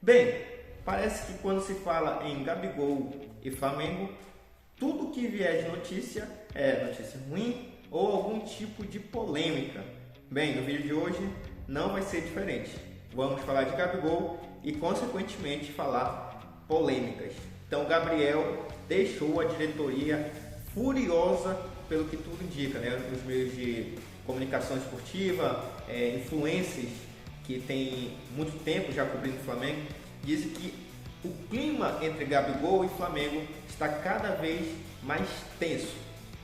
Bem, parece que quando se fala em Gabigol e Flamengo, tudo que vier de notícia é notícia ruim ou algum tipo de polêmica. Bem, no vídeo de hoje não vai ser diferente. Vamos falar de Gabigol e, consequentemente, falar polêmicas. Então, Gabriel deixou a diretoria furiosa, pelo que tudo indica, né? Os meios de comunicação esportiva, influencers que tem muito tempo já cobrindo o Flamengo, dizem que o clima entre Gabigol e Flamengo está cada vez mais tenso.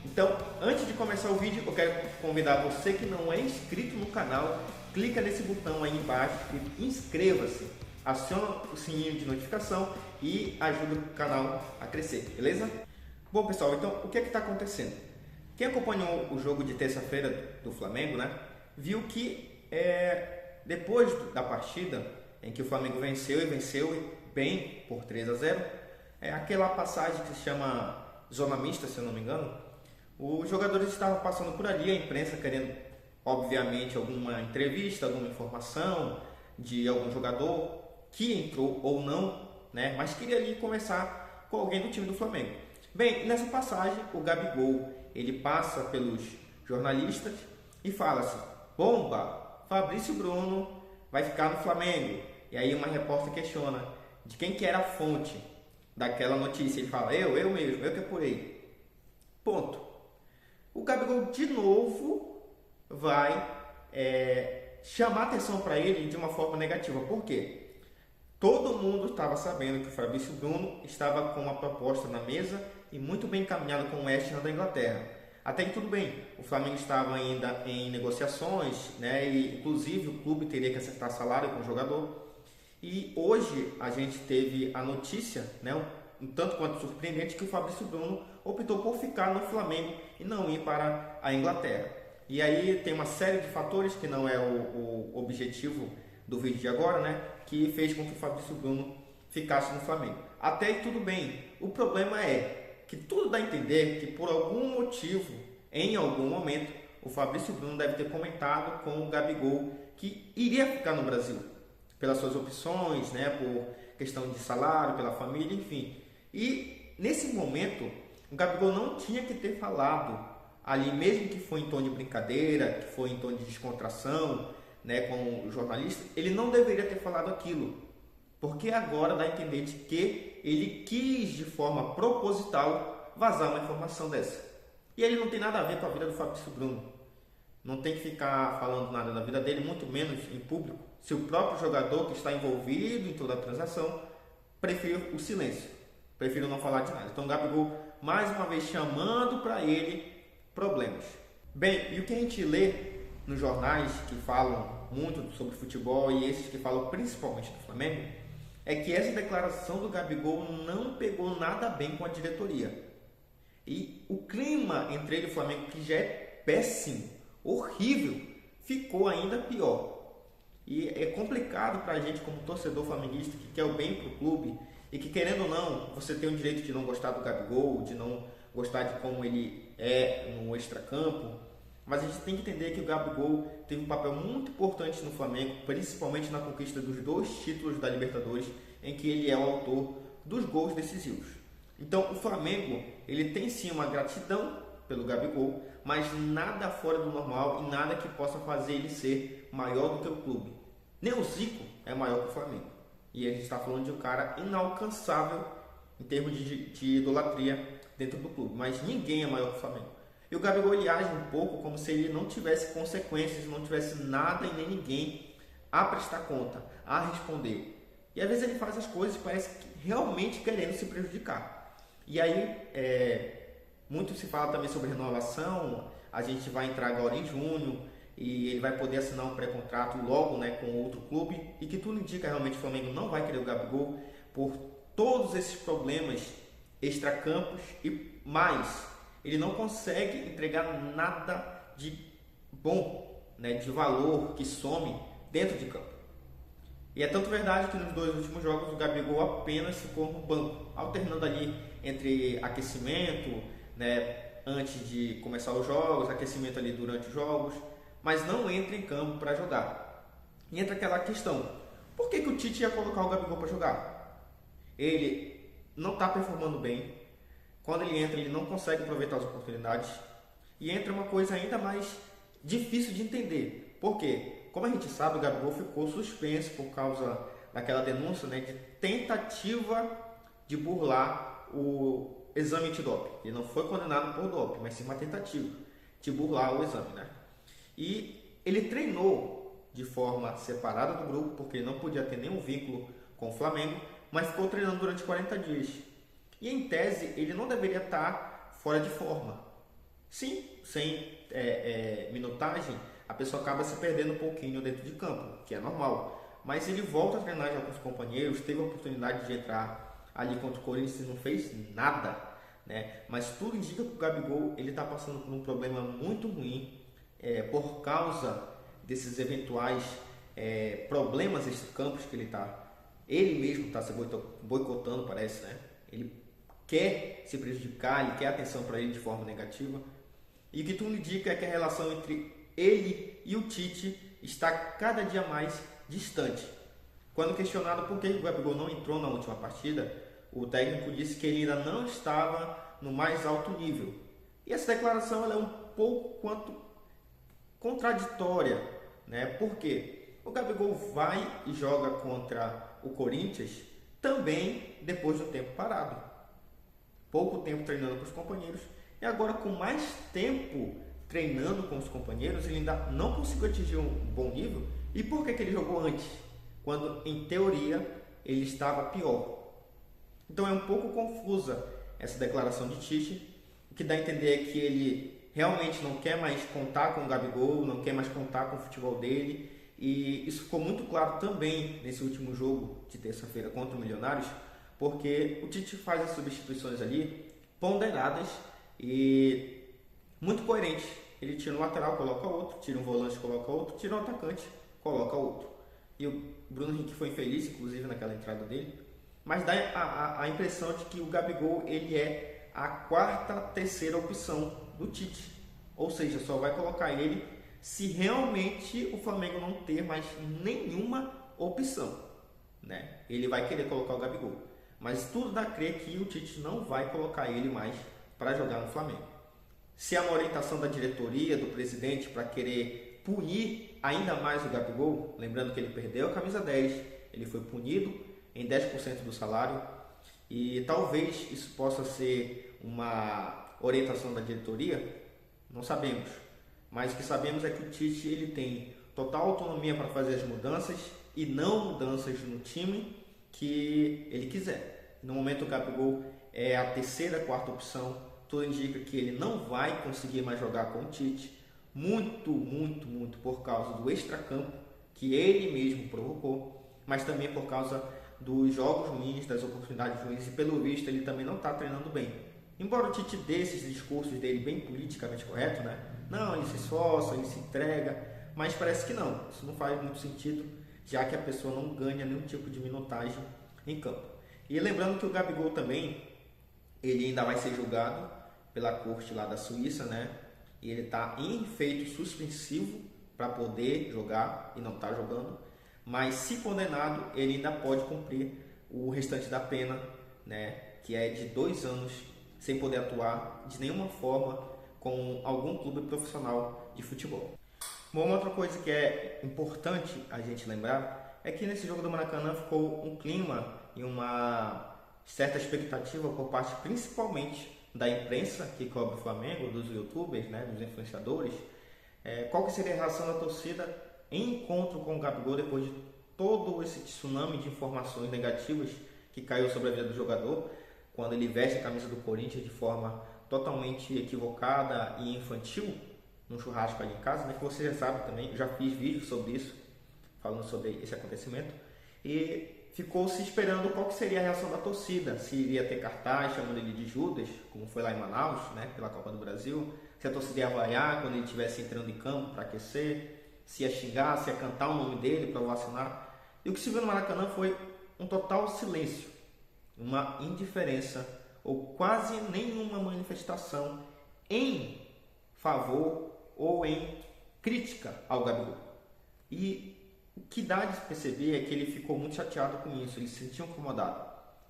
Então, antes de começar o vídeo, eu quero convidar você que não é inscrito no canal, clica nesse botão aí embaixo e inscreva-se, aciona o sininho de notificação e ajuda o canal a crescer, beleza? Bom pessoal, então o que é que está acontecendo? Quem acompanhou o jogo de terça-feira do Flamengo, né, viu que depois da partida em que o Flamengo venceu bem por 3-0, aquela passagem que se chama zona mista, se eu não me engano, os jogadores estavam passando por ali, a imprensa querendo, obviamente, alguma entrevista, alguma informação de algum jogador que entrou ou não, né, mas queria ali conversar com alguém do time do Flamengo. Bem, nessa passagem, o Gabigol, ele passa pelos jornalistas e fala assim: bomba, Fabrício Bruno vai ficar no Flamengo. E aí uma repórter questiona de quem que era a fonte daquela notícia. Ele fala: eu mesmo, eu que apurei. Ponto. O Gabigol de novo vai chamar atenção para ele de uma forma negativa. Por quê? Todo mundo estava sabendo que o Fabrício Bruno estava com uma proposta na mesa e muito bem encaminhado com o West Ham da Inglaterra. Até que tudo bem, o Flamengo estava ainda em negociações, né? E inclusive o clube teria que acertar salário com o jogador. E hoje a gente teve a notícia, né, um tanto quanto surpreendente, que o Fabrício Bruno optou por ficar no Flamengo e não ir para a Inglaterra. E aí tem uma série de fatores que não é o objetivo do vídeo de agora, né, que fez com que o Fabrício Bruno ficasse no Flamengo. Até aí tudo bem. O problema é que tudo dá a entender que por algum motivo, em algum momento, o Fabrício Bruno deve ter comentado com o Gabigol que iria ficar no Brasil, pelas suas opções, né, por questão de salário, pela família, enfim. E nesse momento, o Gabigol não tinha que ter falado ali, mesmo que foi em tom de brincadeira, que foi em tom de descontração, né, com o jornalista, ele não deveria ter falado aquilo, porque agora dá a entender de que ele quis de forma proposital vazar uma informação dessa. E ele não tem nada a ver com a vida do Fabrício Bruno. Não tem que ficar falando nada da vida dele, muito menos em público, se o próprio jogador que está envolvido em toda a transação prefere o silêncio, prefere não falar de nada. Então o Gabigol, mais uma vez, chamando para ele problemas. Bem, e o que a gente lê nos jornais que falam muito sobre futebol e esses que falam principalmente do Flamengo, é que essa declaração do Gabigol não pegou nada bem com a diretoria. E o clima entre ele e o Flamengo, que já é péssimo, horrível, ficou ainda pior. E é complicado para a gente, como torcedor flamenguista, que quer o bem para o clube e que, querendo ou não, você tem o direito de não gostar do Gabigol, de não gostar de como ele é no extracampo, mas a gente tem que entender que o Gabigol teve um papel muito importante no Flamengo, principalmente na conquista dos 2 títulos da Libertadores, em que ele é o autor dos gols decisivos. Então o Flamengo, ele tem sim uma gratidão pelo Gabigol, mas nada fora do normal e nada que possa fazer ele ser maior do que o clube. Nem o Zico é maior que o Flamengo. E a gente está falando de um cara inalcançável em termos de idolatria dentro do clube, mas ninguém é maior que o Flamengo. E o Gabigol, ele age um pouco como se ele não tivesse consequências, não tivesse nada e nem ninguém a prestar conta, a responder. E às vezes ele faz as coisas e parece que realmente querendo se prejudicar. E aí, muito se fala também sobre renovação. A gente vai entrar agora em junho e ele vai poder assinar um pré-contrato logo, né, com outro clube. E que tudo indica realmente que o Flamengo não vai querer o Gabigol por todos esses problemas extracampos e mais. Ele não consegue entregar nada de bom, né, de valor, que some dentro de campo. E é tanto verdade que nos 2 últimos jogos o Gabigol apenas ficou no banco, alternando ali entre aquecimento, né, antes de começar os jogos, aquecimento ali durante os jogos, mas não entra em campo para jogar. E entra aquela questão: Por que o Tite ia colocar o Gabigol para jogar? Ele não está performando bem. Quando ele entra, ele não consegue aproveitar as oportunidades. E entra uma coisa ainda mais difícil de entender. Por quê? Como a gente sabe, o Gabigol ficou suspenso por causa daquela denúncia, né, de tentativa de burlar o exame antidoping. Ele não foi condenado por doping, mas sim uma tentativa de burlar o exame, né? E ele treinou de forma separada do grupo, porque ele não podia ter nenhum vínculo com o Flamengo, mas ficou treinando durante 40 dias. E em tese, ele não deveria estar fora de forma. Sim, sem minutagem, a pessoa acaba se perdendo um pouquinho dentro de campo, que é normal. Mas ele volta a treinar já com os companheiros, teve a oportunidade de entrar ali contra o Corinthians e não fez nada, né? Mas tudo indica que o Gabigol ele está passando por um problema muito ruim por causa desses eventuais problemas extra-campos que ele mesmo está se boicotando, parece, né? Ele quer se prejudicar, ele quer atenção para ele de forma negativa. E o que tudo indica é que a relação entre ele e o Tite está cada dia mais distante. Quando questionado por que o Gabigol não entrou na última partida, o técnico disse que ele ainda não estava no mais alto nível. E essa declaração ela é um pouco quanto contraditória, né? Porque o Gabigol vai e joga contra o Corinthians também depois do tempo parado. Pouco tempo treinando com os companheiros e agora com mais tempo treinando com os companheiros, ele ainda não conseguiu atingir um bom nível. E por que ele jogou antes? Quando, em teoria, ele estava pior. Então é um pouco confusa essa declaração de Tite. O que dá a entender é que ele realmente não quer mais contar com o Gabigol, não quer mais contar com o futebol dele. E isso ficou muito claro também nesse último jogo de terça-feira contra o Milionários, porque o Tite faz as substituições ali ponderadas e muito coerentes. Ele tira um lateral, coloca outro, tira um volante, coloca outro, tira um atacante, coloca outro. E o Bruno Henrique foi infeliz, inclusive, naquela entrada dele. Mas dá a impressão de que o Gabigol ele é a terceira opção do Tite. Ou seja, só vai colocar ele se realmente o Flamengo não ter mais nenhuma opção, né? Ele vai querer colocar o Gabigol. Mas tudo dá a crer que o Tite não vai colocar ele mais para jogar no Flamengo. Se há uma orientação da diretoria, do presidente, para querer punir ainda mais o Gabigol, lembrando que ele perdeu a camisa 10, ele foi punido em 10% do salário, e talvez isso possa ser uma orientação da diretoria, não sabemos. Mas o que sabemos é que o Tite ele tem total autonomia para fazer as mudanças e não mudanças no time que ele quiser. No momento o Gabigol é a terceira, quarta opção. Tudo indica que ele não vai conseguir mais jogar com o Tite. Muito por causa do extracampo que ele mesmo provocou, mas também por causa dos jogos ruins, das oportunidades ruins, e pelo visto ele também não está treinando bem. Embora o Tite dê esses discursos dele bem politicamente correto, né? Não, ele se esforça, ele se entrega, mas parece que não. Isso não faz muito sentido, já que a pessoa não ganha nenhum tipo de minutagem em campo. E lembrando que o Gabigol também, ele ainda vai ser julgado pela corte lá da Suíça, né? E ele está em efeito suspensivo para poder jogar e não está jogando. Mas se condenado, ele ainda pode cumprir o restante da pena, né? Que é de 2 anos sem poder atuar de nenhuma forma com algum clube profissional de futebol. Bom, uma outra coisa que é importante a gente lembrar é que nesse jogo do Maracanã ficou um clima e uma certa expectativa por parte principalmente da imprensa que cobre o Flamengo, dos youtubers, né, dos influenciadores, qual que seria a reação da torcida em encontro com o Gabigol depois de todo esse tsunami de informações negativas que caiu sobre a vida do jogador, quando ele veste a camisa do Corinthians de forma totalmente equivocada e infantil, num churrasco ali em casa, né, que você já sabe também, eu já fiz vídeo sobre isso, falando sobre esse acontecimento, e ficou se esperando qual que seria a reação da torcida, se iria ter cartaz chamando ele de Judas, como foi lá em Manaus, né, pela Copa do Brasil, se a torcida ia vaiar quando ele estivesse entrando em campo para aquecer, se ia xingar, se ia cantar o nome dele para ovacionar. E o que se viu no Maracanã foi um total silêncio, uma indiferença ou quase nenhuma manifestação em favor ou em crítica ao Gabigol. E O que dá de perceber é que ele ficou muito chateado com isso, ele se sentiu incomodado,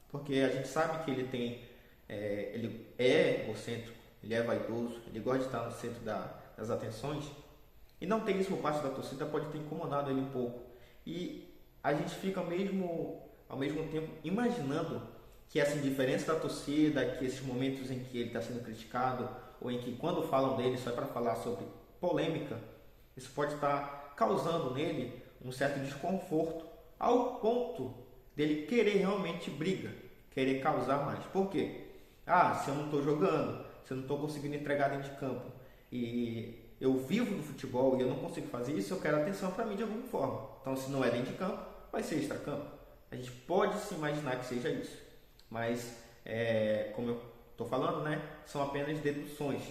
porque a gente sabe que ele é egocêntrico, ele é vaidoso, ele gosta de estar no centro das atenções, e não ter isso por parte da torcida pode ter incomodado ele um pouco. E a gente fica ao mesmo tempo imaginando que essa indiferença da torcida, que esses momentos em que ele está sendo criticado, ou em que quando falam dele só é para falar sobre polêmica, isso pode estar causando nele um certo desconforto, ao ponto dele querer realmente briga, querer causar mais. Por quê? Se eu não estou jogando, se eu não estou conseguindo entregar dentro de campo, e eu vivo do futebol e eu não consigo fazer isso, eu quero atenção para mim de alguma forma. Então, se não é dentro de campo, vai ser extra-campo. A gente pode se imaginar que seja isso, mas como eu estou falando, né, são apenas deduções.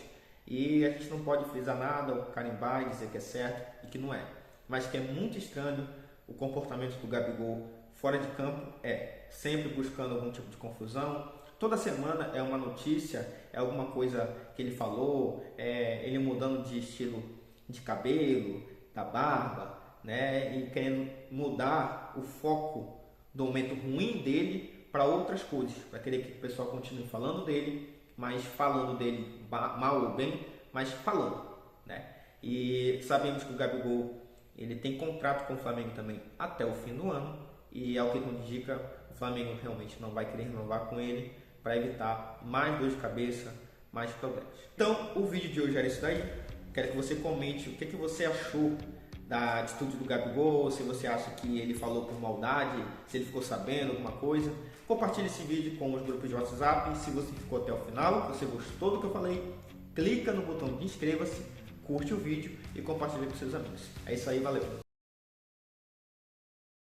E a gente não pode frisar nada, ou carimbar e dizer que é certo e que não é. Mas que é muito estranho o comportamento do Gabigol fora de campo, sempre buscando algum tipo de confusão. Toda semana é uma notícia, é alguma coisa que ele falou, ele mudando de estilo de cabelo, da barba, né, e querendo mudar o foco do momento ruim dele para outras coisas, para querer que o pessoal continue falando dele, mas falando dele mal ou bem, mas falando, né? E sabemos que o Gabigol ele tem contrato com o Flamengo também até o fim do ano, e ao que tudo indica, o Flamengo realmente não vai querer renovar com ele para evitar mais dor de cabeça, mais problemas. Então, o vídeo de hoje era isso daí. Quero que você comente o que você achou da atitude do Gabigol, se você acha que ele falou por maldade, se ele ficou sabendo alguma coisa. Compartilhe esse vídeo com os grupos de WhatsApp. E se você ficou até o final, você gostou do que eu falei, clica no botão de inscreva-se, curte o vídeo e compartilhe com seus amigos. É isso aí, valeu!